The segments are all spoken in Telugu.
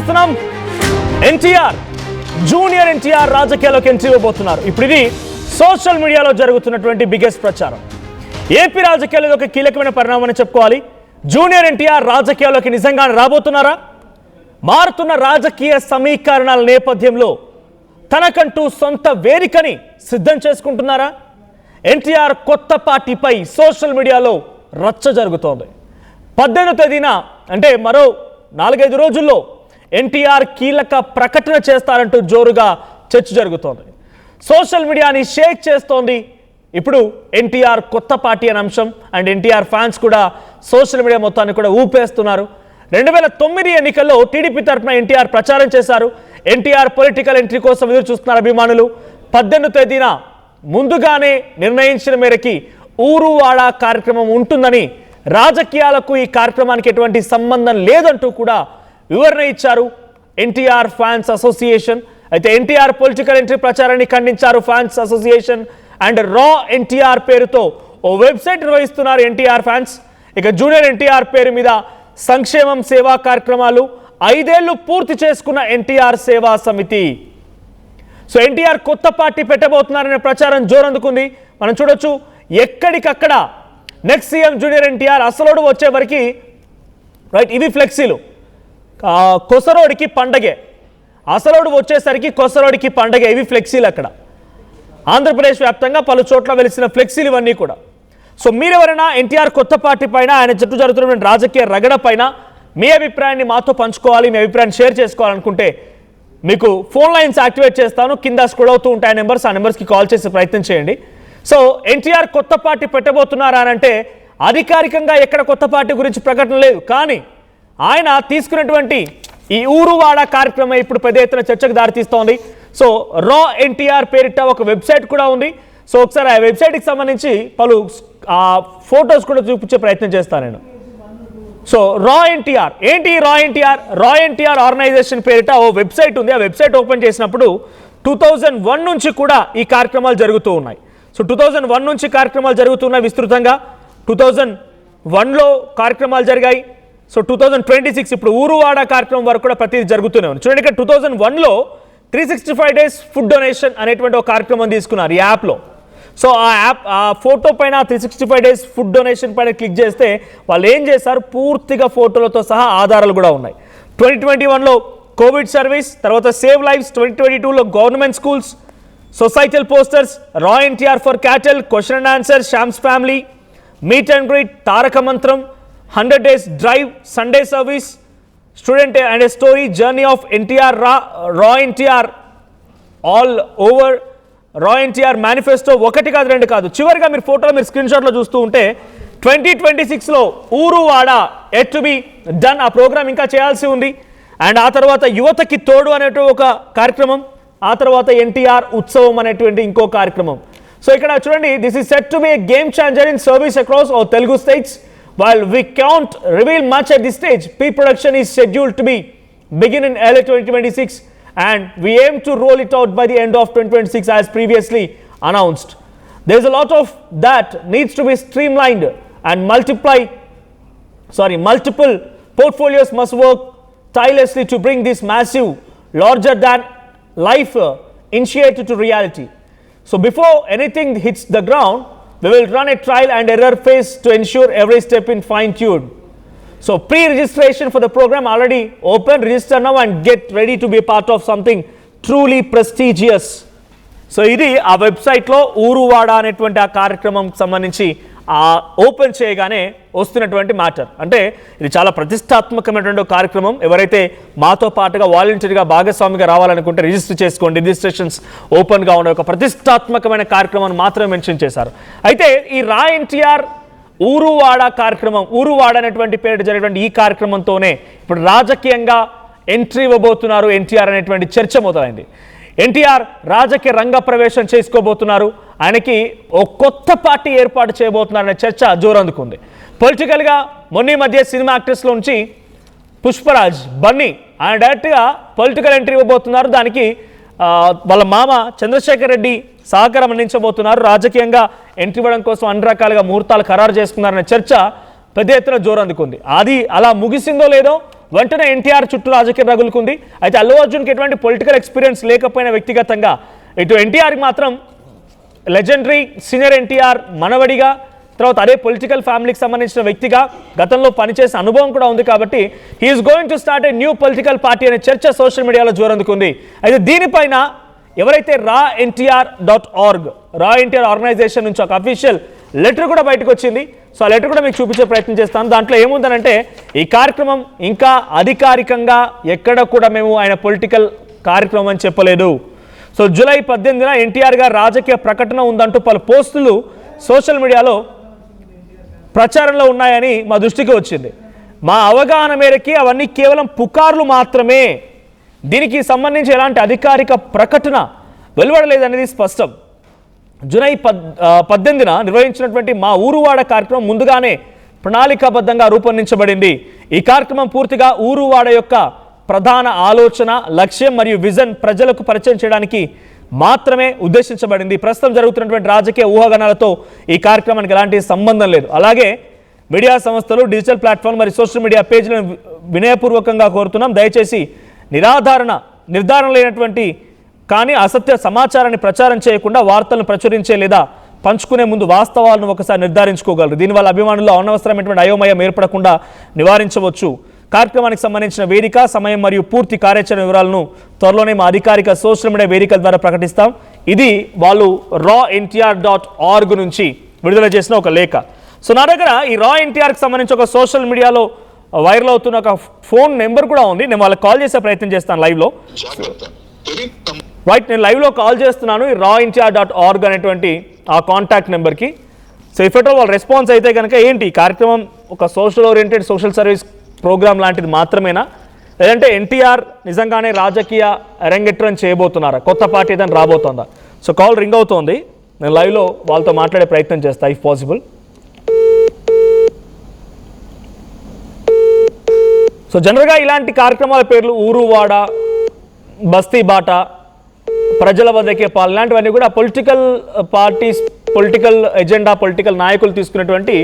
చూస్తున్నాం ఎన్టీఆర్ జూనియర్ ఎన్టీఆర్ రాజకీయాల్లోకి ఎంట్రీ ఇవ్వబోతున్నారు. ఇప్పుడు ఇది సోషల్ మీడియాలో జరుగుతున్నటువంటి బిగ్గెస్ట్ ప్రచారం. ఏపీ రాజకీయాల్లో ఒక కీలకమైన పరిణామం అని చెప్పుకోవాలి. జూనియర్ ఎన్టీఆర్ రాజకీయాల్లోకి నిజంగానే రాబోతున్నారా? మారుతున్న రాజకీయ సమీకరణాల నేపథ్యంలో తనకంటూ సొంత వేదికని సిద్ధం చేసుకుంటున్నారా? ఎన్టీఆర్ కొత్త పార్టీపై సోషల్ మీడియాలో రచ్చ జరుగుతోంది. 18వ తేదీన అంటే మరో 4-5 రోజుల్లో ఎన్టీఆర్ కీలక ప్రకటన చేస్తారంటూ జోరుగా చర్చ జరుగుతోంది. సోషల్ మీడియాని షేక్ చేస్తోంది ఇప్పుడు ఎన్టీఆర్ కొత్త పార్టీ అనే అంశం. అండ్ ఎన్టీఆర్ ఫ్యాన్స్ కూడా సోషల్ మీడియా మొత్తాన్ని కూడా ఊపేస్తున్నారు. 2009 ఎన్నికల్లో టీడీపీ తరఫున ఎన్టీఆర్ ప్రచారం చేశారు. ఎన్టీఆర్ పొలిటికల్ ఎంట్రీ కోసం ఎదురు చూస్తున్నారు అభిమానులు. 18వ తేదీన ముందుగానే నిర్ణయించిన మేరకి ఊరువాడ కార్యక్రమం ఉంటుందని, రాజకీయాలకు ఈ కార్యక్రమానికి ఎటువంటి సంబంధం లేదంటూ కూడా వివరణ ఇచ్చారు ఎన్టీఆర్ ఫ్యాన్స్ అసోసియేషన్. అయితే ఎన్టీఆర్ పొలిటికల్ ఎంట్రీ ప్రచారాన్ని ఖండించారు ఫ్యాన్స్ అసోసియేషన్. అండ్ రా ఎన్టీఆర్ పేరుతో ఓ వెబ్సైట్ నిర్వహిస్తున్నారు ఎన్టీఆర్ ఫ్యాన్స్. ఇక జూనియర్ ఎన్టీఆర్ పేరు మీద సంక్షేమం సేవా కార్యక్రమాలు, 5 ఏళ్లు పూర్తి చేసుకున్న ఎన్టీఆర్ సేవా సమితి. సో ఎన్టీఆర్ కొత్త పార్టీ పెట్టబోతున్నారనే ప్రచారం జోరందుకుంది. మనం చూడొచ్చు ఎక్కడికక్కడ నెక్స్ట్ సీఎం జూనియర్ ఎన్టీఆర్ అసలోడు వచ్చే వరకు రైట్ ఇవి ఫ్లెక్సీలు. కొసరోడికి పండగే, అసలోడు వచ్చేసరికి కొసరోడికి పండగే, ఇవి ఫ్లెక్సీలు. అక్కడ ఆంధ్రప్రదేశ్ వ్యాప్తంగా పలు చోట్ల వెలిసిన ఫ్లెక్సీలు ఇవన్నీ కూడా. సో మీరెవరైనా ఎన్టీఆర్ కొత్త పార్టీ పైన, ఆయన చుట్టూ జరుగుతున్న రాజకీయ రగడ పైన మీ అభిప్రాయాన్ని మాతో పంచుకోవాలి, మీ అభిప్రాయాన్ని షేర్ చేసుకోవాలనుకుంటే మీకు ఫోన్ లైన్స్ యాక్టివేట్ చేస్తాను. కింద స్క్రోల్ అవుతూ ఉంటాయి నెంబర్స్, ఆ నెంబర్స్కి కాల్ చేసే ప్రయత్నం చేయండి. సో ఎన్టీఆర్ కొత్త పార్టీ పెట్టబోతున్నారా అని అంటే అధికారికంగా ఎక్కడ కొత్త పార్టీ గురించి ప్రకటన లేదు. కానీ ఆయన తీసుకున్నటువంటి ఈ ఊరువాడ కార్యక్రమం ఇప్పుడు పెద్ద ఎత్తున చర్చకు దారితీస్తోంది. సో రా ఎన్టీఆర్ పేరిట ఒక వెబ్సైట్ కూడా ఉంది. సో ఒకసారి ఆ వెబ్సైట్కి సంబంధించి పలు ఫొటోస్ కూడా చూపించే ప్రయత్నం చేస్తాను నేను. సో రా ఎన్టీఆర్ ఏంటి? రా ఎన్టీఆర్ ఆర్గనైజేషన్ పేరిట ఓ వెబ్సైట్ ఉంది. ఆ వెబ్సైట్ ఓపెన్ చేసినప్పుడు 2001 నుంచి కూడా ఈ కార్యక్రమాలు జరుగుతూ ఉన్నాయి. సో 2001 నుంచి కార్యక్రమాలు జరుగుతున్నాయి విస్తృతంగా. 2001లో కార్యక్రమాలు జరిగాయి. సో 2026 ఇప్పుడు ఊరువాడ కార్యక్రమం వరకు కూడా ప్రతిదీ జరుగుతూనే ఉంది. చూడండి ఇక్కడ 2001లో 365 డేస్ ఫుడ్ డొనేషన్ అనేటువంటి ఒక కార్యక్రమం తీసుకున్నారు ఈ యాప్లో. సో ఆ యాప్ ఆ ఫోటో పైన 365 డేస్ ఫుడ్ డొనేషన్ పైన క్లిక్ చేస్తే వాళ్ళు ఏం చేశారు, పూర్తిగా ఫోటోలతో సహా ఆధారాలు కూడా ఉన్నాయి. 2021లో కోవిడ్ సర్వీస్, తర్వాత సేవ్ లైఫ్స్, 2022లో government schools, societal posters, raw NTR for cattle, question and answer, Shyam's family, meet and greet, Taraka Mantram, 100 days drive, Sunday service, student and a story, journey of NTR, raw NTR all over, రా ఎన్టీఆర్ మేనిఫెస్టో, 1 కాదు 2 కాదు. చివరిగా మీరు ఫోటోలో మీరు స్క్రీన్ షాట్లో చూస్తూ ఉంటే 2026లో ఊరువాడ ఎట్ టు బి డన్, ఆ ప్రోగ్రామ్ ఇంకా చేయాల్సి ఉంది. అండ్ ఆ తర్వాత యువతకి తోడు అనేటువంటి ఒక కార్యక్రమం, ఆ తర్వాత ఎన్టీఆర్ ఉత్సవం అనేటువంటి ఇంకో కార్యక్రమం. సో ఇక్కడ చూడండి, this is set to be A game changer in service across all Telugu states. While we can't reveal much at this stage, pre-production is scheduled to be begin in early 2026 and we aim to roll it out by the end of 2026 as previously announced. There's a lot of that needs to be streamlined and multiple portfolios must work tirelessly to bring this massive, larger than life initiative to reality. So before anything hits the ground, we will run a trial and error phase to ensure every step is fine-tuned. So pre-registration for the program already open. Register now and get ready to be a part of something truly prestigious. So ఇది ఆ వెబ్సైట్లో ఊరువాడ అనేటువంటి ఆ కార్యక్రమం సంబంధించి ఓపెన్ చేయగానే వస్తున్నటువంటి మ్యాటర్. అంటే ఇది చాలా ప్రతిష్టాత్మకమైనటువంటి కార్యక్రమం. ఎవరైతే మాతో పాటుగా వాలంటీర్గా భాగస్వామిగా రావాలనుకుంటే రిజిస్టర్ చేసుకోండి. రిజిస్ట్రేషన్స్ ఓపెన్గా ఉండే ఒక ప్రతిష్టాత్మకమైన కార్యక్రమాన్ని మాత్రమే మెన్షన్ చేశారు. అయితే ఈ రా ఎన్టీఆర్ ఊరువాడ కార్యక్రమం, ఊరువాడ అనేటువంటి పేరు జరిగినటువంటి ఈ కార్యక్రమంతోనే ఇప్పుడు రాజకీయంగా ఎంట్రీ ఇవ్వబోతున్నారు ఎన్టీఆర్ అనేటువంటి చర్చ మొదలైంది. ఎన్టీఆర్ రాజకీయ రంగ ప్రవేశం చేసుకోబోతున్నారు. ఆయనకి ఓ కొత్త పార్టీ ఏర్పాటు చేయబోతున్నారనే చర్చ జోరందుకుంది. పొలిటికల్గా మొన్న మధ్య సినిమా యాక్టర్స్లో నుంచి పుష్పరాజ్, బన్నీ ఆయన డైరెక్ట్గా పొలిటికల్ ఎంట్రీ ఇవ్వబోతున్నారు. దానికి వాళ్ళ మామ చంద్రశేఖర్ రెడ్డి సహకారం అందించబోతున్నారు. రాజకీయంగా ఎంట్రీ ఇవ్వడం కోసం అన్ని రకాలుగా ముహూర్తాలు ఖరారు చేసుకున్నారనే చర్చ పెద్ద ఎత్తున జోరందుకుంది. అది అలా ముగిసిందో లేదో వెంటనే ఎన్టీఆర్ చుట్టూ రాజకీయ రగులుకుంది. అయితే అల్లు అర్జున్కి ఎటువంటి పొలిటికల్ ఎక్స్పీరియన్స్ లేకపోయినా వ్యక్తిగతంగా ఇటు ఎన్టీఆర్కి మాత్రం లెజెండరీ సీనియర్ ఎన్టీఆర్ మనవడిగా, తర్వాత అదే పొలిటికల్ ఫ్యామిలీకి సంబంధించిన వ్యక్తిగా గతంలో పనిచేసిన అనుభవం కూడా ఉంది. కాబట్టి he's going to start a new political party అనే చర్చ సోషల్ మీడియాలో జోరందుకుంది. అయితే దీనిపైన ఎవరైతే raNTR.org ఆర్గనైజేషన్ నుంచి ఒక అఫీషియల్ లెటర్ కూడా బయటకు వచ్చింది. సో ఆ లెటర్ కూడా మీకు చూపించే ప్రయత్నం చేస్తాను. దాంట్లో ఏముందనంటే ఈ కార్యక్రమం ఇంకా అధికారికంగా ఎక్కడ కూడా మేము ఆయన పొలిటికల్ కార్యక్రమం అని చెప్పలేదు. సో జూలై 18న ఎన్టీఆర్ గారు రాజకీయ ప్రకటన ఉందంటూ పలు పోస్టులు సోషల్ మీడియాలో ప్రచారంలో ఉన్నాయని మా దృష్టికి వచ్చింది. మా అవగాహన మేరకి అవన్నీ కేవలం పుకార్లు మాత్రమే, దీనికి సంబంధించి ఎలాంటి అధికారిక ప్రకటన వెలువడలేదనేది స్పష్టం. జూలై 18న నిర్వహించినటువంటి మా ఊరువాడ కార్యక్రమం ముందుగానే ప్రణాళికాబద్ధంగా రూపొందించబడింది. ఈ కార్యక్రమం పూర్తిగా ఊరువాడ యొక్క ప్రధాన ఆలోచన, లక్ష్యం మరియు విజన్ ప్రజలకు పరిచయం చేయడానికి మాత్రమే ఉద్దేశించబడింది. ప్రస్తుతం జరుగుతున్నటువంటి రాజకీయ ఊహాగానాలతో ఈ కార్యక్రమానికి ఎలాంటి సంబంధం లేదు. అలాగే మీడియా సంస్థలు, డిజిటల్ ప్లాట్ఫామ్ మరియు సోషల్ మీడియా పేజీలను వినయపూర్వకంగా కోరుతున్నాం, దయచేసి నిర్ధారణ లేనటువంటి కానీ అసత్య సమాచారాన్ని ప్రచారం చేయకుండా వార్తలను ప్రచురించే లేదా పంచుకునే ముందు వాస్తవాలను ఒకసారి నిర్ధారించుకోగలరు. దీనివల్ల అభిమానుల్లో అనవసరమైనటువంటి అయోమయం ఏర్పడకుండా నివారించవచ్చు. కార్యక్రమానికి సంబంధించిన వేదిక, సమయం మరియు పూర్తి కార్యాచరణ వివరాలను త్వరలోనే మా అధికారిక సోషల్ మీడియా వేదికల ద్వారా ప్రకటిస్తాం. ఇది వాళ్ళు raNTR.org నుంచి విడుదల చేసిన ఒక లేఖ. సో నా దగ్గర ఈ raNTRకి సంబంధించి ఒక సోషల్ మీడియాలో వైరల్ అవుతున్న ఒక ఫోన్ నెంబర్ కూడా ఉంది. నేను వాళ్ళకి కాల్ చేసే ప్రయత్నం చేస్తాను లైవ్లో. రైట్, నేను లైవ్లో కాల్ చేస్తున్నాను ఈ raNTR.org అనేటువంటి ఆ కాంటాక్ట్ నెంబర్కి. సో ఇఫ్ ఎట్ ఆల్ వాళ్ళు రెస్పాన్స్ అయితే కనుక ఏంటి కార్యక్రమం ఒక social oriented social service program లాంటిది మాత్రమేనా, లేదంటే ఎన్టీఆర్ నిజంగానే రాజకీయ అరంగేట్రం చేయబోతున్నారా, కొత్త పార్టీ ఏదైనా రాబోతుందా? సో కాల్ రింగ్ అవుతోంది, నేను లైవ్లో వాళ్ళతో మాట్లాడే ప్రయత్నం చేస్తాను ఇఫ్ పాసిబుల్. సో జనరల్గా ఇలాంటి కార్యక్రమాల పేర్లు ఊరువాడ, బస్తీ బాట, ప్రజల వద్దకే పాలు ఇలాంటివన్నీ కూడా political parties, political agenda, political నాయకులు తీసుకునేటువంటి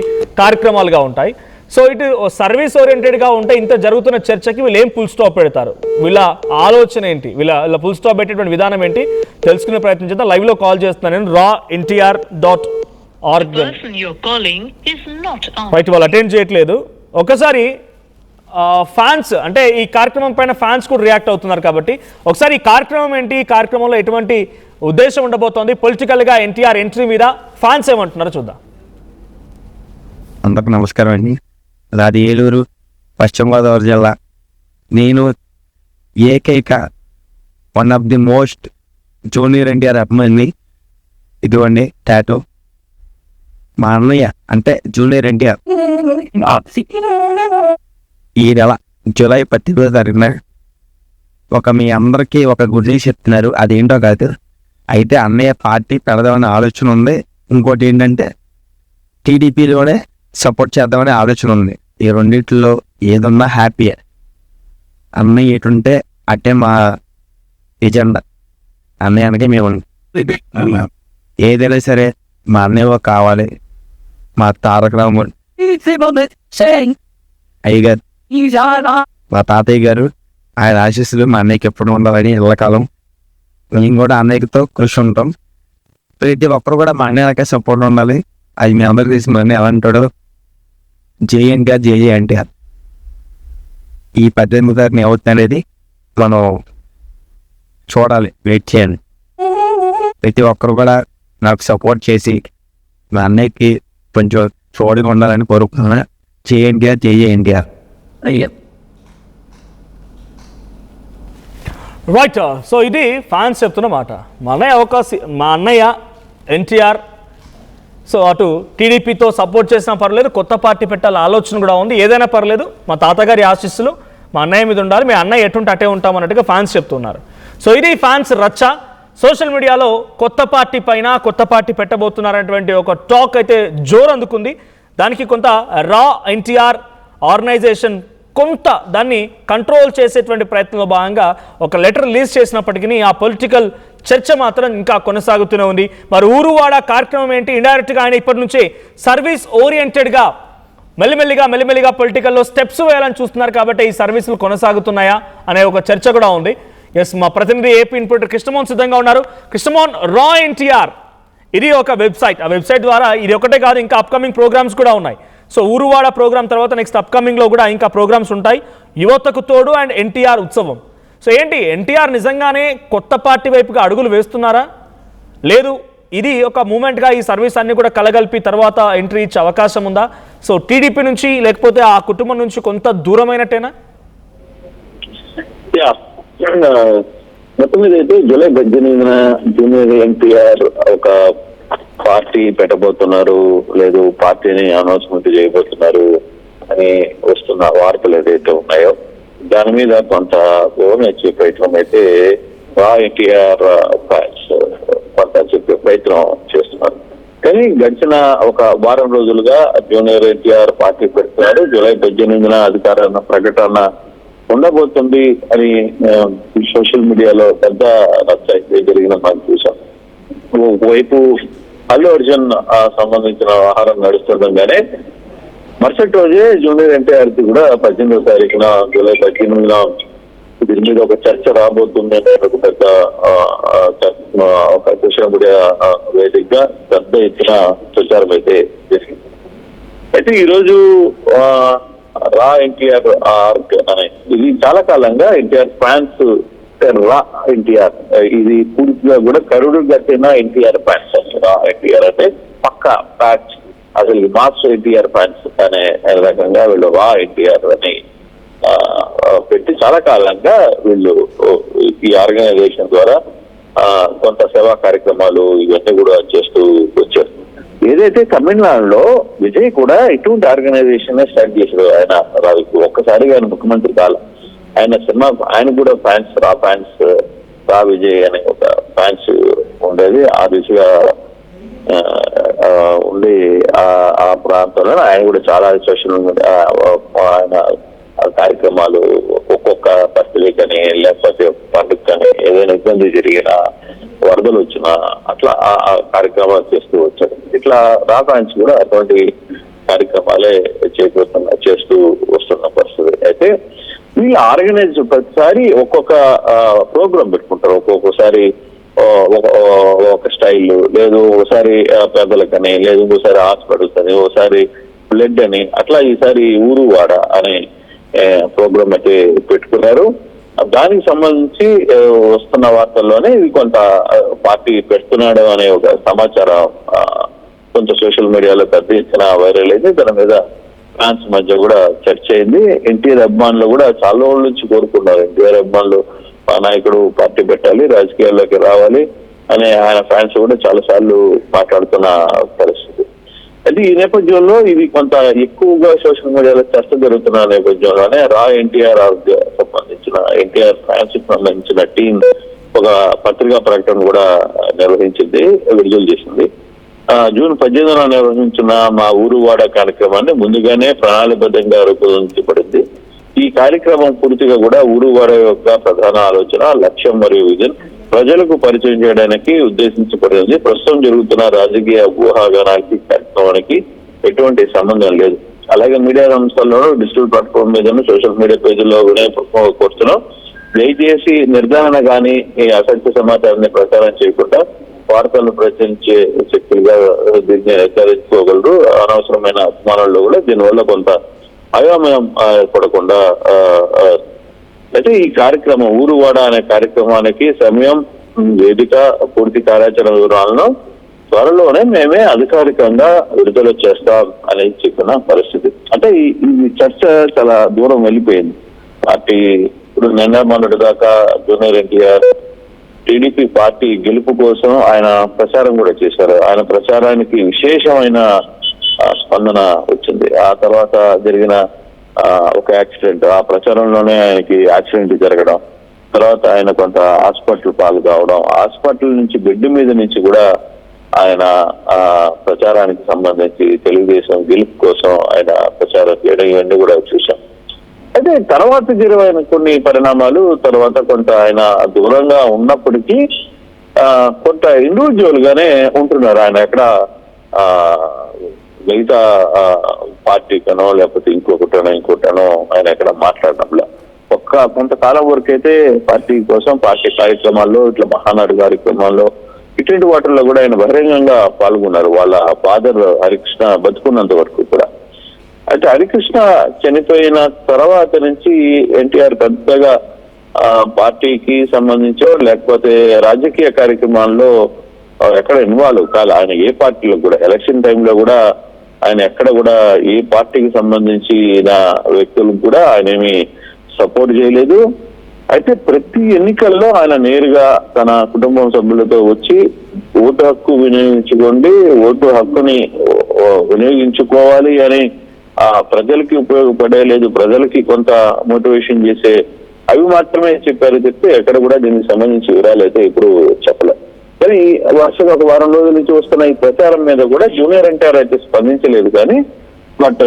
కార్యక్రమాలుగా ఉంటాయి. సో ఇటు సర్వీస్ ఓరియంటెడ్గా ఉంటే ఇంత జరుగుతున్న చర్చకి వీళ్ళు ఏం ఫుల్ స్టాప్ పెడతారు, వీళ్ళ ఆలోచన ఏంటి, వీళ్ళ ఫుల్ స్టాప్ పెట్టేటువంటి విధానం ఏంటి తెలుసుకునే ప్రయత్నం చేద్దాం. లైవ్లో కాల్ చేస్తున్నాను నేను raNTR.org. రైట్, వాళ్ళు అటెండ్ చేయట్లేదు. ఒకసారి ఫ్యాన్స్ అంటే ఈ కార్యక్రమం పైన ఫ్యాన్స్ కూడా రియాక్ట్ అవుతున్నారు కాబట్టి ఒకసారి ఈ కార్యక్రమం ఏంటి, ఈ కార్యక్రమంలో ఎటువంటి ఉద్దేశం ఉండబోతోంది, పొలిటికల్గా ఎన్టీఆర్ ఎంట్రీ మీద ఫ్యాన్స్ ఏమంటున్నారో చూద్దాం. అందరికి నమస్కారం అండి. నాది ఏలూరు, పశ్చిమ గోదావరి జిల్లా. నేను ఏకైక one of the most junior NTR అభిమాని. ఇదిగోండి టాటూ. మా అన్నయ్య అంటే జూనియర్ ఎన్టీఆర్ ఈ నెల జూలై 18వ తారీఖున మీ అందరికీ ఒక గుడ్ న్యూస్ చెప్తున్నారు. అదేంటో కాదు, అయితే అన్నయ్య పార్టీ పెడదామనే ఆలోచన ఉంది. ఇంకోటి ఏంటంటే టీడీపీలోనే సపోర్ట్ చేద్దామనే ఆలోచన ఉంది. ఈ రెండింటిలో ఏదన్నా హ్యాపీయే. అన్నయ్య ఎటుంటే అట్టే మా ఎజెండా. అన్నయ్య అనకే మేము ఏదైనా సరే మా అన్నయ్య కావాలి. మా తారక రాముడు అయ్యగారు, మా తాతయ్య గారు, ఆయన ఆశీస్సులు మా అన్నయ్యకి ఎప్పుడు ఉండాలని ఎల్లకాలం మేము కూడా అన్నయ్యతో కృషి ఉంటాం. ప్రతి ఒక్కరు కూడా మా అన్నయ్యకే సపోర్ట్ ఉండాలి. అది మీ అందరికి తెలిసి మా అన్నయ్య ఎలా అంటాడు, JNTR JNTR. ఈ 18వ తారీఖున ఏమవుతుంది అనేది మనం చూడాలి, వెయిట్ చేయాలి. ప్రతి ఒక్కరు కూడా నాకు సపోర్ట్ చేసి మా అన్నయ్యకి కొంచెం చూడగా ఉండాలని కోరుకుంటున్నాను. JNTR. రైట్, సో ఇది ఫ్యాన్స్ చెప్తున్న మాట. మా అన్నయ్య ఎన్టీఆర్ సో అటు టీడీపీతో సపోర్ట్ చేసినా పర్లేదు, కొత్త పార్టీ పెట్టాల ఆలోచన కూడా ఉంది, ఏదైనా పర్లేదు, మా తాతగారి ఆశీస్సులు మా అన్నయ్య మీద ఉండాలి, మీ అన్నయ్య ఎటుంటే అటే ఉంటామన్నట్టుగా ఫ్యాన్స్ చెప్తున్నారు. సో ఇది ఫ్యాన్స్ రచ్చ. సోషల్ మీడియాలో కొత్త పార్టీ పైన కొత్త పార్టీ పెట్టబోతున్నారనేటువంటి ఒక టాక్ అయితే జోరు అందుకుంది. దానికి కొంత raNTR ఆర్గనైజేషన్ కొంత దాన్ని కంట్రోల్ చేసేటువంటి ప్రయత్నంలో భాగంగా ఒక లెటర్ రిలీజ్ చేసినప్పటికీ ఆ పొలిటికల్ చర్చ మాత్రం ఇంకా కొనసాగుతూనే ఉంది. మరి ఊరువాడ కార్యక్రమం ఏంటి, ఇండైరెక్ట్గా ఆయన ఇప్పటి నుంచే సర్వీస్ ఓరియంటెడ్గా మెల్లిమెల్లిగా పొలిటికల్లో స్టెప్స్ వేయాలని చూస్తున్నారు కాబట్టి ఈ సర్వీసులు కొనసాగుతున్నాయా అనే ఒక చర్చ కూడా ఉంది. ఎస్, మా ప్రతినిధి ఏపీ ఇన్పుటర్ కృష్ణమోహన్ సిద్ధంగా ఉన్నారు. కృష్ణమోహన్, రా ఎన్టీఆర్ ఇది ఒక వెబ్సైట్. ఆ వెబ్సైట్ ద్వారా ఇది ఒకటే కాదు, ఇంకా అప్కమింగ్ ప్రోగ్రామ్స్ కూడా ఉన్నాయి. సో ఊరువాడ ప్రోగ్రామ్ తర్వాత నెక్స్ట్ అప్కమింగ్లో కూడా ఇంకా ప్రోగ్రామ్స్ ఉంటాయి. యువతకు తోడు అండ్ ఎన్టీఆర్ ఉత్సవం. సో ఏంటి, ఎన్టీఆర్ నిజంగానే కొత్త పార్టీ వైపుగా అడుగులు వేస్తున్నారా, లేదు ఇది ఒక మూమెంట్గా ఈ సర్వీస్ అన్ని కూడా కలగలిపి తర్వాత ఎంట్రీ ఇచ్చే అవకాశం ఉందా? సో టీడీపీ నుంచి లేకపోతే ఆ కుటుంబం నుంచి కొంత దూరమైనట్టేనా? మొత్తం మీద అయితే జూలై 18న జూనియర్ ఎన్టీఆర్ ఒక పార్టీ పెట్టబోతున్నారు, లేదు పార్టీని అనౌన్స్మెంట్ చేయబోతున్నారు అని వస్తున్న వార్తలు ఏదైతే ఉన్నాయో దాని మీద కొంత ఓన్ వచ్చే ప్రయత్నం అయితే ఎన్టీఆర్ కొంత చెప్పే ప్రయత్నం చేస్తున్నారు. కానీ గడిచిన ఒక వారం రోజులుగా జూనియర్ ఎన్టీఆర్ పార్టీ పెడుతున్నారు. జూలై 18న అధికార ప్రకటన ఉండబోతుంది అని సోషల్ మీడియాలో పెద్ద రచ్చ అయితే జరిగిన మనం చూసాం. ఒకవైపు అల్లు అర్జున్ సంబంధించిన వ్యవహారం నడుస్తుండగానే మరుసటి రోజే జూనియర్ ఎన్టీఆర్ కి కూడా 18వ తారీఖున జూలై 18న దీని మీద ఒక చర్చ రాబోతుంది అనే ఒక పెద్ద ఒక సోషల్ మీడియా వేదికగా పెద్ద ఎత్తున ప్రచారం అయితే జరిగింది. అయితే ఈరోజు రా ఎన్టీఆర్ ఇది చాలా కాలంగా ఎన్టీఆర్ ఫ్యాన్స్ రా ఎన్టీఆర్, ఇది పూర్తిగా కూడా కరుడు గట్టిన ఎన్టీఆర్ ఫ్యాన్స్. రా ఎన్టీఆర్ అంటే పక్క ప్యాచ్, అసలు మాస్ ఎన్టీఆర్ ఫ్యాన్స్ అనే రకంగా వీళ్ళు రా ఎన్టీఆర్ అని పెట్టి చాలా కాలంగా వీళ్ళు ఈ ఆర్గనైజేషన్ ద్వారా కొంత సేవా కార్యక్రమాలు ఇవన్నీ కూడా చేస్తూ వచ్చారు. ఏదైతే తమిళనాడులో విజయ్ కూడా ఇటువంటి ఆర్గనైజేషన్ స్టార్ట్ చేశారు. ఆయన రావికి ఒక్కసారిగా ఆయన ముఖ్యమంత్రి కాల, ఆయన సినిమా ఆయన కూడా ఫ్యాన్స్ రా విజయ్ అనే ఒక ఫ్యాన్స్ ఉండేది. ఆ దిశగా ఉండి ఆ ప్రాంతంలో ఆయన కూడా చాలా సోషల్ మీడియా ఆయన కార్యక్రమాలు ఒక్కొక్క బర్త్డే కానీ లేకపోతే పండుగ కానీ ఏదైనా ఇబ్బంది జరిగినా వరదలు వచ్చినా అట్లా ఆ కార్యక్రమాలు చేస్తూ వచ్చారు. ఇట్లా రా ఫ్యాన్స్ కూడా అటువంటి కార్యక్రమాలే చేస్తూ వస్తున్న పరిస్థితి. అయితే వీళ్ళు ఆర్గనైజ్ ప్రతిసారి ఒక్కొక్క ప్రోగ్రామ్ పెట్టుకుంటారు. ఒక్కొక్కసారి ఒక స్టైల్, లేదు ఒకసారి పెద్దలకని, లేదు ఇంకోసారి హాస్పిటల్స్ అని, ఒకసారి బ్లడ్ అని, అట్లా ఈసారి ఊరువాడ అనే ప్రోగ్రామ్ అయితే పెట్టుకున్నారు. దానికి సంబంధించి వస్తున్న వార్తల్లోనే ఇది కొంత పార్టీ పెడుతున్నాడు అనే ఒక సమాచారం కొంత సోషల్ మీడియాలో పెద్ద ఎత్తున వైరల్ అయింది. దాని మీద ఫ్యాన్స్ మధ్య కూడా చర్చ అయింది. ఎన్టీఆర్ అభిమానులు కూడా చాలా రోజుల నుంచి కోరుకున్నారు, ఎన్టీఆర్ అభిమానులు మా నాయకుడు పార్టీ పెట్టాలి, రాజకీయాల్లోకి రావాలి అనే ఆయన ఫ్యాన్స్ కూడా చాలా సార్లు మాట్లాడుతున్న పరిస్థితి. అయితే ఈ నేపథ్యంలో ఇది కొంత ఎక్కువగా సోషల్ మీడియాలో చర్చ జరుగుతున్న నేపథ్యంలోనే రా ఎన్టీఆర్ సంబంధించిన ఎన్టీఆర్ ఫ్యాన్స్ కి సంబంధించిన టీం ఒక పత్రికా ప్రకటన కూడా నిర్వహించింది, విడుదల చేసింది. జూన్ 18న నిర్వహించిన మా ఊరువాడ కార్యక్రమాన్ని ముందుగానే ప్రణాళికబద్ధంగా రూపొందించబడింది. ఈ కార్యక్రమం పూర్తిగా కూడా ఊరువాడ యొక్క ప్రధాన ఆలోచన, లక్ష్యం మరియు విజన్ ప్రజలకు పరిచయం చేయడానికి ఉద్దేశించబడింది. ప్రస్తుతం జరుగుతున్న రాజకీయ ఊహాగానానికి కార్యక్రమానికి ఎటువంటి సంబంధం లేదు. అలాగే మీడియా సంస్థల్లోనూ డిజిటల్ ప్లాట్ఫామ్ మీద సోషల్ మీడియా పేజీల్లో కోరుతున్నాం, దయచేసి నిర్ధారణ కానీ ఈ అసత్య సమాచారాన్ని ప్రచారం చేయకుండా వార్తలను ప్రచురించే శక్తులుగా దీన్ని నిర్ధారించుకోగలరు. అనవసరమైన అభిమానుల్లో కూడా దీనివల్ల కొంత అయోమయం ఏర్పడకుండా. అయితే ఈ కార్యక్రమం ఊరువాడ అనే కార్యక్రమానికి సమయం, వేదిక, పూర్తి కార్యాచరణ వివరాలను త్వరలోనే మేమే అధికారికంగా విడుదల చేస్తాం అని చెప్పిన పరిస్థితి. అంటే ఈ చర్చ చాలా దూరం వెళ్ళిపోయింది. పార్టీ ఇప్పుడు నిన్న మొన్నటి దాకా జూనియర్ ఎన్టీఆర్ టీడీపీ పార్టీ గెలుపు కోసం ఆయన ప్రచారం కూడా చేశారు. ఆయన ప్రచారానికి విశేషమైన స్పందన వచ్చింది. ఆ తర్వాత జరిగిన ఒక యాక్సిడెంట్, ఆ ప్రచారంలోనే ఆయనకి యాక్సిడెంట్ జరగడం, తర్వాత ఆయన కొంత హాస్పిటల్ పాలు కావడం, హాస్పిటల్ నుంచి బెడ్ మీద నుంచి కూడా ఆయన ప్రచారానికి సంబంధించి తెలుగుదేశం గెలుపు కోసం ఆయన ప్రచారం చేయడం ఇవన్నీ కూడా చూసాం. అయితే తర్వాత జరిగిన కొన్ని పరిణామాలు, తర్వాత కొంత ఆయన దూరంగా ఉన్నప్పటికీ కొంత ఇండివిజువల్ గానే ఉంటున్నారు. ఆయన ఎక్కడ మిగతా పార్టీకనో లేకపోతే ఇంకొకటనో ఆయన ఎక్కడ మాట్లాడడంలో కొంతకాలం వరకు అయితే పార్టీ కోసం పార్టీ కార్యక్రమాల్లో ఇట్లా మహానాడు కార్యక్రమాల్లో ఇటువంటి వాటిల్లో కూడా ఆయన బహిరంగంగా పాల్గొన్నారు. వాళ్ళ ఫాదర్ హరికృష్ణ బతుకున్నంత వరకు కూడా. అయితే హరికృష్ణ చనిపోయిన తర్వాత నుంచి ఎన్టీఆర్ పెద్దగా పార్టీకి సంబంధించో లేకపోతే రాజకీయ కార్యక్రమాల్లో ఎక్కడ ఇన్వాల్వ్ కాదు. ఆయన ఏ పార్టీలో కూడా ఎలక్షన్ టైంలో కూడా ఆయన ఎక్కడ కూడా ఏ పార్టీకి సంబంధించిన వ్యక్తులకు కూడా ఆయన ఏమి సపోర్ట్ చేయలేదు. అయితే ప్రతి ఎన్నికల్లో ఆయన నేరుగా తన కుటుంబం సభ్యులతో వచ్చి ఓటు హక్కు ఓటు హక్కుని వినియోగించుకోవాలి అని ప్రజలకి ఉపయోగపడలేదు, ప్రజలకి కొంత మోటివేషన్ చేసే అవి మాత్రమే చెప్పారు చెప్తే ఎక్కడ కూడా దీనికి సంబంధించి వివరాలు అయితే ఇప్పుడు చెప్పలేదు. కానీ వరుసగా ఒక వారం రోజుల నుంచి వస్తున్న ఈ ప్రచారం మీద కూడా జూనియర్ ఎన్టీఆర్ అయితే స్పందించలేదు. కానీ బట్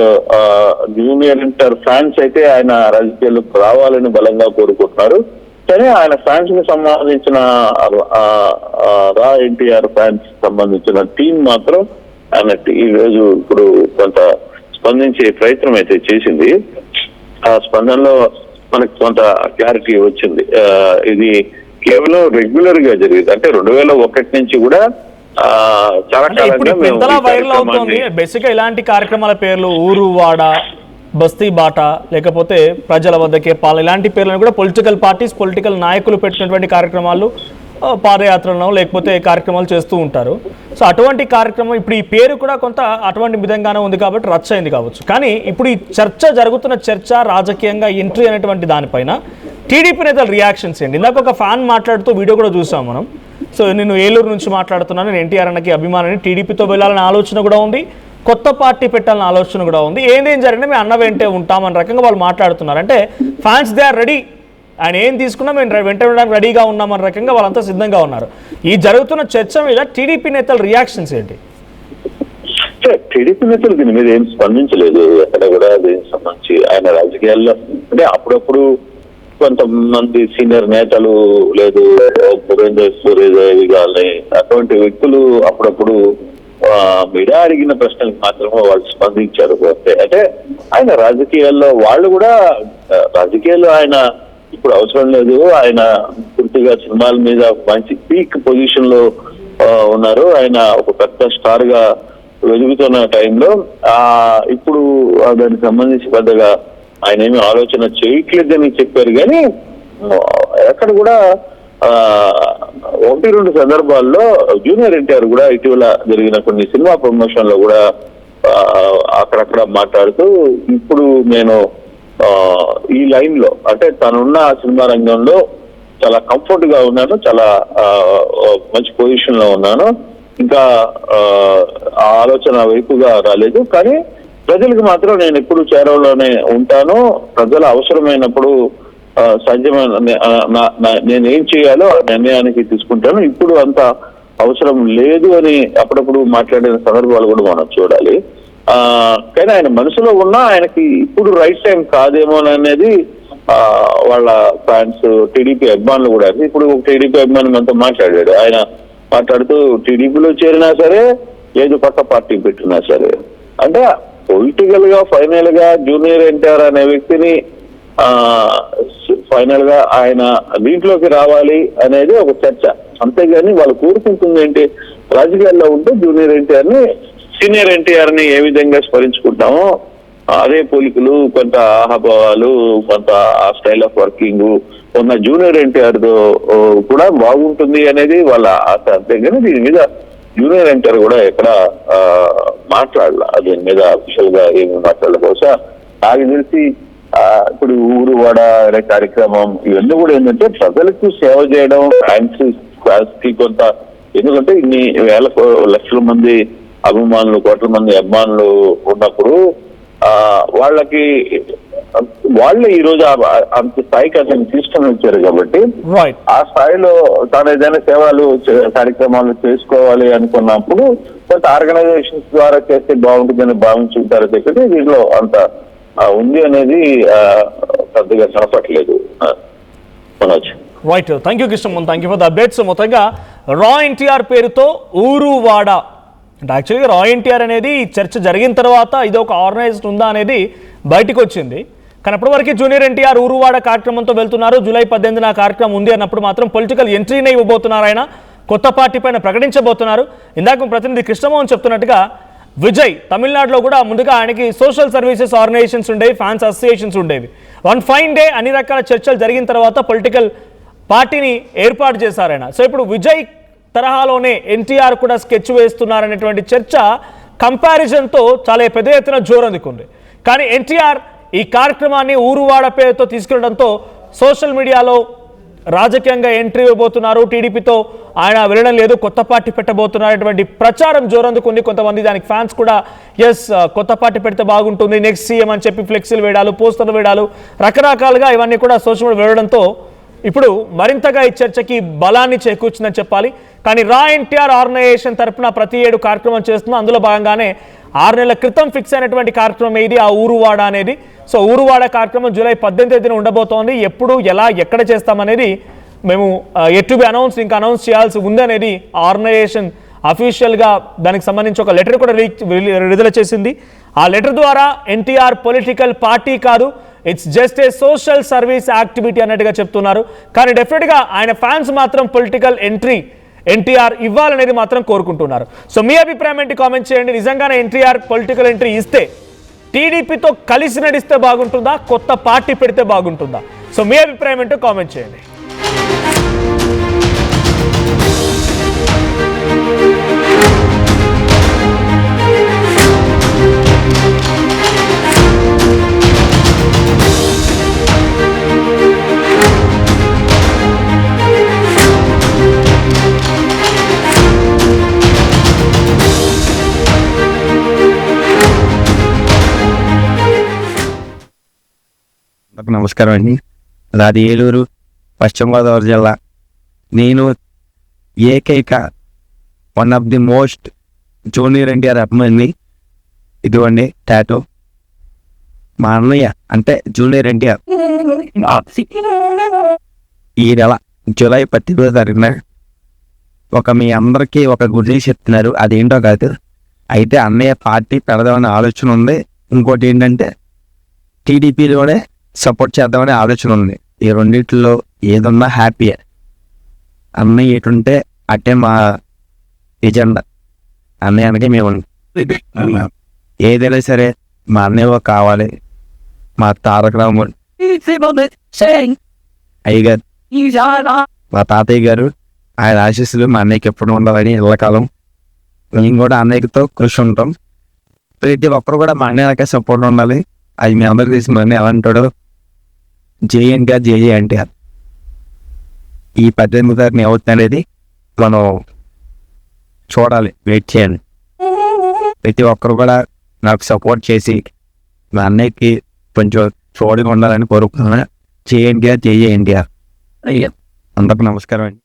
జూనియర్ ఎన్టీఆర్ ఫ్యాన్స్ అయితే ఆయన రాజకీయాల్లోకి రావాలని బలంగా కోరుకుంటున్నారు. కానీ ఆయన ఫ్యాన్స్ కి సంబంధించిన రా ఎన్టీఆర్ ఫ్యాన్స్ సంబంధించిన టీం మాత్రం ఆయన ఈ రోజు ఇప్పుడు కొంత స్పందించే ప్రయత్నం అయితే చేసింది. ఆ స్పందనలో మనకు కొంత క్లారిటీ వచ్చింది. ఇది కేవలం రెగ్యులర్ గా జరిగింది. అంటే 2001 నుంచి కూడా చాలా కాలంగా బేసిక్ గా ఇలాంటి కార్యక్రమాల పేర్లు ఊరు వాడ, బస్తీ బాట, లేకపోతే ప్రజల వద్దకే పాలన, ఇలాంటి పేర్లను కూడా పొలిటికల్ పార్టీస్, పొలిటికల్ నాయకులు పెట్టినటువంటి కార్యక్రమాలు, పాదయాత్రలను లేకపోతే కార్యక్రమాలు చేస్తూ ఉంటారు. సో అటువంటి కార్యక్రమం ఇప్పుడు ఈ పేరు కూడా కొంత అటువంటి విధంగానే ఉంది కాబట్టి రచ్చ అయింది కావచ్చు. కానీ ఇప్పుడు ఈ జరుగుతున్న చర్చ రాజకీయంగా ఎంట్రీ అనేటువంటి దానిపైన టీడీపీ నేతల రియాక్షన్స్ ఏంటి? ఇందాక ఒక ఫ్యాన్ మాట్లాడుతూ వీడియో కూడా చూసాం మనం. సో నేను ఏలూరు నుంచి మాట్లాడుతున్నాను, నేను ఎన్టీఆర్ అన్నకి అభిమానాన్ని, టీడీపీతో వెళ్ళాలనే ఆలోచన కూడా ఉంది, కొత్త పార్టీ పెట్టాలన్న ఆలోచన కూడా ఉంది, ఏదేం జరిగినా మేము అన్న వెంటే ఉంటామన్న రకంగా వాళ్ళు మాట్లాడుతున్నారు. అంటే ఫ్యాన్స్ దే ఆర్ రెడీ, ఆయన ఏం తీసుకున్నా మేము వెంట ఉండడానికి రెడీగా ఉన్నామన్న రకంగా వాళ్ళంతా సిద్ధంగా ఉన్నారు. ఈ జరుగుతున్న చర్చ మీద టీడీపీ నేతల రియాక్షన్స్ ఏంటి? టీడీపీ నేతలు దీని మీద ఏం స్పందించలేదు. ఎక్కడ కూడా దీనికి సంబంధించి ఆయన రాజకీయాల్లో అంటే అప్పుడప్పుడు కొంతమంది సీనియర్ నేతలు లేదు పురేందర్ సూర్యదేవి గారిని అటువంటి వ్యక్తులు అప్పుడప్పుడు మీడియా అడిగిన ప్రశ్నలకు మాత్రమే వాళ్ళు స్పందించారు. అంటే ఆయన రాజకీయాల్లో వాళ్ళు కూడా రాజకీయాల్లో ఆయన ఇప్పుడు అవసరం లేదు, ఆయన పూర్తిగా సినిమాల మీద మంచి పీక్ పొజిషన్ లో ఉన్నారు, ఆయన ఒక పెద్ద స్టార్ గా వెలుగుతున్న టైంలో ఇప్పుడు దానికి సంబంధించి పెద్దగా ఆయన ఏమి ఆలోచన చేయట్లేదని చెప్పారు. కానీ ఎక్కడ కూడా 1-2 సందర్భాల్లో జూనియర్ ఎన్టీఆర్ కూడా ఇటీవల జరిగిన కొన్ని సినిమా ప్రమోషన్ లో కూడా అక్కడక్కడ మాట్లాడుతూ ఇప్పుడు నేను ఈ లైన్ లో అంటే తనున్న సినిమా రంగంలో చాలా కంఫర్ట్ గా ఉన్నాను, చాలా మంచి పొజిషన్ లో ఉన్నాను, ఇంకా ఆ ఆలోచన వైపుగా రాలేదు, కానీ ప్రజలకు మాత్రం నేను ఎప్పుడు చేరవలోనే ఉంటాను, ప్రజల అవసరమైనప్పుడు సాధ్యమైన నేనేం చేయాలో ఆ నిర్ణయానికి తీసుకుంటాను, ఇప్పుడు అంత అవసరం లేదు అని అప్పుడప్పుడు మాట్లాడిన సందర్భాలు కూడా మనం చూడాలి. కానీ ఆయన మనసులో ఉన్నా ఆయనకి ఇప్పుడు రైట్ టైం కాదేమో అనేది వాళ్ళ ఫ్యాన్స్ టీడీపీ అభిమానులు కూడా. ఇప్పుడు టీడీపీ అభిమాని మనతో మాట్లాడాడు, ఆయన మాట్లాడుతూ టీడీపీలో చేరినా సరే లేదు కొత్త పార్టీ పెట్టినా సరే అంటే పొలిటికల్ గా ఫైనల్ గా జూనియర్ ఎన్టీఆర్ అనే వ్యక్తిని ఫైనల్ గా ఆయన దీంట్లోకి రావాలి అనేది ఒక చర్చ. అంతేగాని వాళ్ళు కోరుకుంటుంది ఏంటి, రాజకీయాల్లో ఉంటే జూనియర్ ఎన్టీఆర్ ని సీనియర్ ఎన్టీఆర్ ని ఏ విధంగా స్మరించుకుంటామో అదే పోలికలు, కొంత ఆహాభావాలు, కొంత స్టైల్ ఆఫ్ వర్కింగ్ ఉన్న జూనియర్ ఎన్టీఆర్ తో కూడా బాగుంటుంది అనేది వాళ్ళ ఆశ. అంతేగాని దీని మీద జూనియర్ ఎన్టీఆర్ కూడా ఎక్కడ మాట్లాడాల, దీని మీద అఫీషియల్ గా ఏమి మాట్లాడాలి. బహుశా నాకు తెలిసి ఇప్పుడు ఊరు వాడ అనే కార్యక్రమం ఇవన్నీ కూడా ఏంటంటే ప్రజలకు సేవ చేయడం, ఫ్యాన్స్ కి కొంత, ఎందుకంటే ఇన్ని వేల లక్షల మంది అభిమానులు, కోట్ల మంది అభిమానులు ఉన్నప్పుడు వాళ్ళకి వాళ్ళే ఈ రోజు అంత స్థాయికి అతను తీసుకొని వచ్చారు కాబట్టి ఆ స్థాయిలో తాను ఏదైనా సేవలు కార్యక్రమాలు చేసుకోవాలి అనుకున్నప్పుడు కొంత ఆర్గనైజేషన్స్ ద్వారా చేస్తే బాగుంటుందని భావించుంటారు తప్పితే దీనిలో అంత ఉంది అనేది పెద్దగా కనపట్లేదు. Manoj right, thank you Krishna, thank you for the updates. మొత్తంగా రా ఎన్టీఆర్ పేరుతో ఊరు వాడ అంటే యాక్చువల్గా రా ఎన్టీఆర్ అనేది చర్చ జరిగిన తర్వాత ఇది ఒక ఆర్గనైజ్డ్ ఉందా అనేది బయటకు వచ్చింది. కానీ అప్పటివరకు జూనియర్ ఎన్టీఆర్ ఊరువాడ కార్యక్రమంతో వెళ్తున్నారు. జూలై 18న ఆ కార్యక్రమం ఉంది అన్నప్పుడు మాత్రం పొలిటికల్ ఎంట్రీనే ఇవ్వబోతున్నారు. ఆయన కొత్త పార్టీ పైన ప్రకటించబోతున్నారు. ఇందాక ప్రతినిధి కృష్ణమోహన్ చెప్తున్నట్టుగా విజయ్ తమిళనాడులో కూడా ముందుగా ఆయనకి సోషల్ సర్వీసెస్ ఆర్గనైజేషన్స్ ఉండేవి, ఫ్యాన్స్ అసోసియేషన్స్ ఉండేవి. వన్ ఫైన్ డే అన్ని రకాల చర్చలు జరిగిన తర్వాత పొలిటికల్ పార్టీని ఏర్పాటు చేశారు ఆయన. సో ఇప్పుడు విజయ్ తరహాలోనే ఎన్టీఆర్ కూడా స్కెచ్ వేస్తున్నారనేటువంటి చర్చ కంపారిజన్తో చాలా పెద్ద ఎత్తున జోరందుకుంది. కానీ ఎన్టీఆర్ ఈ కార్యక్రమాన్ని ఊరువాడ పేరుతో తీసుకెళ్లడంతో సోషల్ మీడియాలో రాజకీయంగా ఎంట్రీ ఇవ్వబోతున్నారు, టీడీపీతో ఆయన వెళ్ళడం లేదు, కొత్త పార్టీ పెట్టబోతున్నటువంటి ప్రచారం జోరందుకుంది. కొంతమంది దానికి ఫ్యాన్స్ కూడా కొత్త పార్టీ పెడితే బాగుంటుంది, నెక్స్ట్ సీఎం అని చెప్పి ఫ్లెక్సీలు వేయడాలు, పోస్టర్లు వేయడాలు, రకరకాలుగా ఇవన్నీ కూడా సోషల్ మీడియా వేయడంతో ఇప్పుడు మరింతగా ఈ చర్చకి బలాన్ని చేకూర్చిందని చెప్పాలి. కానీ రా ఎన్టీఆర్ ఆర్గనైజేషన్ తరఫున ప్రతి ఏడు కార్యక్రమం చేస్తున్నాం. అందులో భాగంగానే 6 నెలల క్రితం ఫిక్స్ అయినటువంటి కార్యక్రమం ఇది, ఆ ఊరువాడ అనేది. సో ఊరువాడ కార్యక్రమం జూలై 18న ఉండబోతోంది. ఎప్పుడు, ఎలా, ఎక్కడ చేస్తామనేది మేము ఎట్ టు బి అనౌన్స్, ఇంకా అనౌన్స్ చేయాల్సి ఉంది అనేది ఆర్గనైజేషన్ అఫీషియల్గా దానికి సంబంధించి ఒక లెటర్ కూడా విడుదల చేసింది. ఆ లెటర్ ద్వారా ఎన్టీఆర్ పొలిటికల్ పార్టీ కాదు, it's just a social service activity అన్నట్టుగా చెప్తున్నారు. కానీ డెఫినెట్గా ఆయన ఫ్యాన్స్ మాత్రం పొలిటికల్ ఎంట్రీ ఎన్టీఆర్ ఇవ్వాలనేది మాత్రం కోరుకుంటున్నారు. సో మీ అభిప్రాయం ఏంటి కామెంట్ చేయండి. నిజంగానే ఎన్టీఆర్ పొలిటికల్ ఎంట్రీ ఇస్తే టీడీపీతో కలిసి నడిస్తే బాగుంటుందా, కొత్త పార్టీ పెడితే బాగుంటుందా? సో మీ అభిప్రాయం ఏంటో కామెంట్ చేయండి. నమస్కారం అండి. నాది ఏలూరు, పశ్చిమ గోదావరి జిల్లా. నేను ఏకైక one of the most junior NTR అభిమాని. ఇదిగోండి టాటో. మా అన్నయ్య అంటే జూనియర్ ఎన్టీఆర్ ఈ నెల జూలై 18వ తారీఖున మీ అందరికీ ఒక గుడ్ న్యూస్ చెప్తున్నారు. అదేంటో కాదు, అయితే అన్నయ్య పార్టీ పెడదామనే ఆలోచన ఉంది. ఇంకోటి ఏంటంటే టీడీపీలోనే సపోర్ట్ చేద్దామనే ఆలోచన ఉంది. ఈ రెండింటిలో ఏదన్నా హ్యాపీయే. అన్నయ్య ఎటుంటే అట్టే మా ఎజెండా. అన్నయ్యకి మేము ఏదైనా సరే మా అన్నయ్య కావాలి. మా తారక రాముడు అయ్యగారు, మా తాతయ్య గారు, ఆయన ఆశీస్సులు మా అన్నయ్యకి ఎప్పుడు ఉండాలని ఎల్లకాలం మేము కూడా అన్నయ్యతో కృషి ఉంటాం. ప్రతి ఒక్కరు కూడా మా అన్నయ్యకే సపోర్ట్ ఉండాలి. అది మీ అందరికి తెలిసి మన ఎలా అంటాడో జేఎన్టీఆర్ ఎన్టీఆర్. ఈ 18వ తారీఖున అవుతుంది అనేది మనం చూడాలి, వెయిట్ చేయాలి. ప్రతి ఒక్కరు కూడా నాకు సపోర్ట్ చేసి మా అన్నయ్యకి కొంచెం చూడగా ఉండాలని కోరుకుంటున్నాను. జేఎన్టీఆర్ అందరికి నమస్కారం అండి.